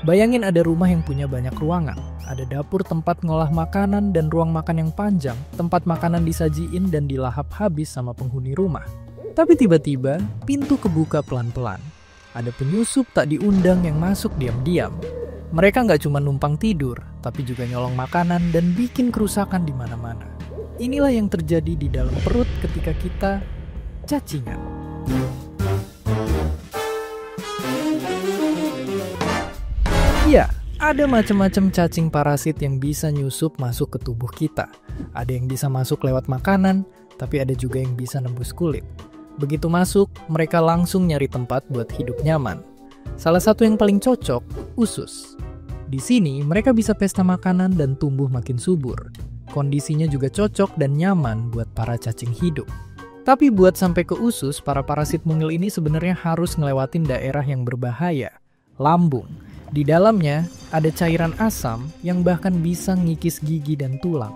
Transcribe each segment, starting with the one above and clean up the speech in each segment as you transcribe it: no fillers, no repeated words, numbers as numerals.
Bayangin ada rumah yang punya banyak ruangan. Ada dapur tempat ngolah makanan dan ruang makan yang panjang, tempat makanan disajiin dan dilahap habis sama penghuni rumah. Tapi tiba-tiba, pintu kebuka pelan-pelan. Ada penyusup tak diundang yang masuk diam-diam. Mereka nggak cuma numpang tidur, tapi juga nyolong makanan dan bikin kerusakan di mana-mana. Inilah yang terjadi di dalam perut ketika kita cacingan. Ya, ada macam-macam cacing parasit yang bisa nyusup masuk ke tubuh kita. Ada yang bisa masuk lewat makanan, tapi ada juga yang bisa nembus kulit. Begitu masuk, mereka langsung nyari tempat buat hidup nyaman. Salah satu yang paling cocok, usus. Di sini, mereka bisa pesta makanan dan tumbuh makin subur. Kondisinya juga cocok dan nyaman buat para cacing hidup. Tapi buat sampai ke usus, para parasit mungil ini sebenarnya harus ngelewatin daerah yang berbahaya, lambung. Di dalamnya ada cairan asam yang bahkan bisa ngikis gigi dan tulang.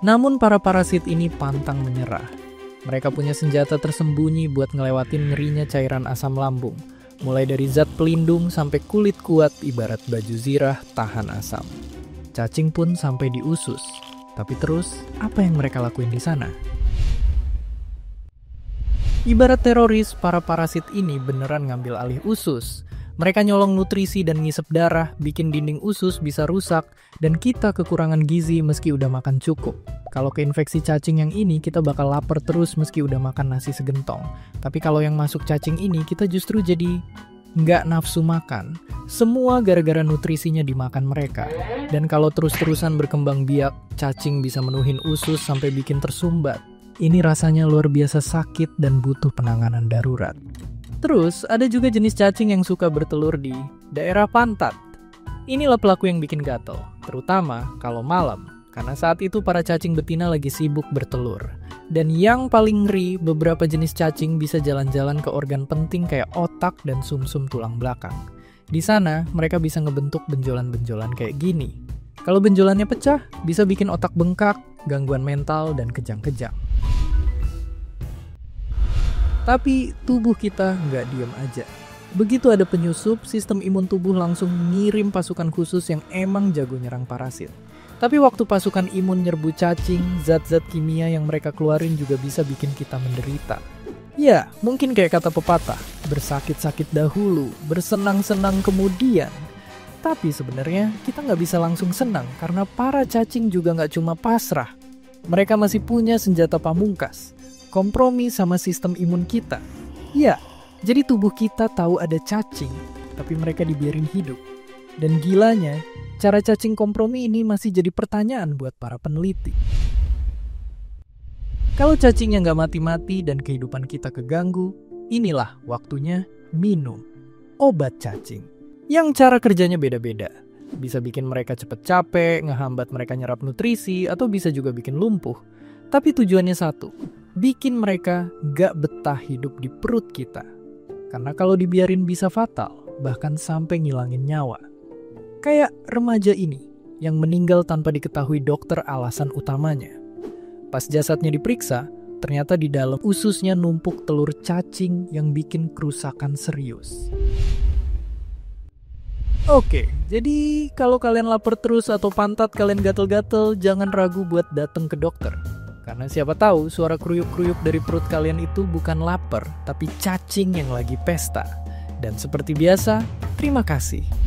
Namun para parasit ini pantang menyerah. Mereka punya senjata tersembunyi buat ngelewatin ngerinya cairan asam lambung. Mulai dari zat pelindung sampai kulit kuat ibarat baju zirah tahan asam. Cacing pun sampai di usus. Tapi terus, apa yang mereka lakuin di sana? Ibarat teroris, para parasit ini beneran ngambil alih usus. Mereka nyolong nutrisi dan ngisep darah, bikin dinding usus bisa rusak, dan kita kekurangan gizi meski udah makan cukup. Kalau keinfeksi cacing yang ini, kita bakal lapar terus meski udah makan nasi segentong. Tapi kalau yang masuk cacing ini, kita justru jadi nggak nafsu makan. Semua gara-gara nutrisinya dimakan mereka. Dan kalau terus-terusan berkembang biak, cacing bisa menuhin usus sampai bikin tersumbat. Ini rasanya luar biasa sakit dan butuh penanganan darurat. Terus, ada juga jenis cacing yang suka bertelur di daerah pantat. Inilah pelaku yang bikin gatel, terutama kalau malam. Karena saat itu para cacing betina lagi sibuk bertelur. Dan yang paling ngeri, beberapa jenis cacing bisa jalan-jalan ke organ penting kayak otak dan sumsum tulang belakang. Di sana, mereka bisa ngebentuk benjolan-benjolan kayak gini. Kalau benjolannya pecah, bisa bikin otak bengkak, gangguan mental, dan kejang-kejang. Tapi tubuh kita nggak diem aja. Begitu ada penyusup, sistem imun tubuh langsung ngirim pasukan khusus yang emang jago nyerang parasit. Tapi waktu pasukan imun nyerbu cacing, zat-zat kimia yang mereka keluarin juga bisa bikin kita menderita. Ya, mungkin kayak kata pepatah, bersakit-sakit dahulu, bersenang-senang kemudian. Tapi sebenarnya kita nggak bisa langsung senang karena para cacing juga nggak cuma pasrah. Mereka masih punya senjata pamungkas, kompromi sama sistem imun kita. Ya, jadi tubuh kita tahu ada cacing, tapi mereka dibiarin hidup. Dan gilanya, cara cacing kompromi ini masih jadi pertanyaan buat para peneliti. Kalau cacingnya nggak mati-mati dan kehidupan kita keganggu, inilah waktunya minum obat cacing. Yang cara kerjanya beda-beda. Bisa bikin mereka cepet capek, ngehambat mereka nyerap nutrisi, atau bisa juga bikin lumpuh. Tapi tujuannya satu, bikin mereka gak betah hidup di perut kita. Karena kalau dibiarin bisa fatal, bahkan sampai ngilangin nyawa. Kayak remaja ini, yang meninggal tanpa diketahui dokter alasan utamanya. Pas jasadnya diperiksa, ternyata di dalam ususnya numpuk telur cacing yang bikin kerusakan serius. Oke, jadi kalau kalian lapar terus atau pantat kalian gatel-gatel, jangan ragu buat datang ke dokter. Karena siapa tahu suara kruyuk-kruyuk dari perut kalian itu bukan lapar, tapi cacing yang lagi pesta. Dan seperti biasa, terima kasih